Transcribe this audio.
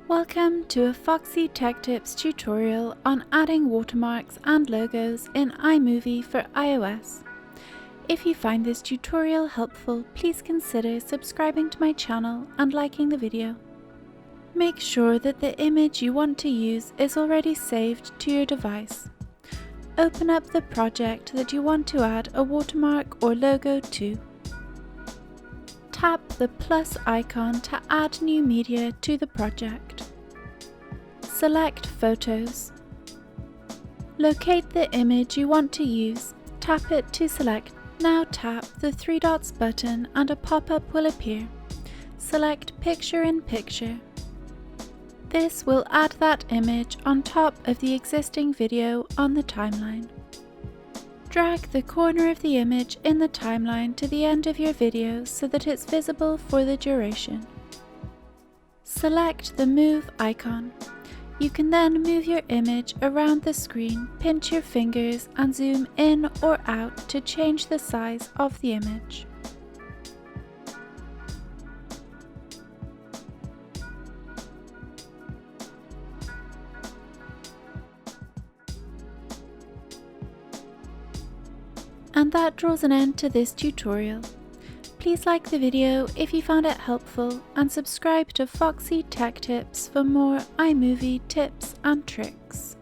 Welcome to a Foxy Tech Tips tutorial on adding watermarks and logos in iMovie for iOS. If you find this tutorial helpful, please consider subscribing to my channel and liking the video. Make sure that the image you want to use is already saved to your device. Open up the project that you want to add a watermark or logo to. Tap the plus icon to add new media to the project. Select Photos. Locate the image you want to use, tap it to select. Now tap the three dots button and a pop-up will appear. Select Picture in Picture. This will add that image on top of the existing video on the timeline. Drag the corner of the image in the timeline to the end of your video so that it's visible for the duration. Select the Move icon. You can then move your image around the screen, pinch your fingers and zoom in or out to change the size of the image. And that draws an end to this tutorial. Please like the video if you found it helpful and subscribe to Foxy Tech Tips for more iMovie tips and tricks.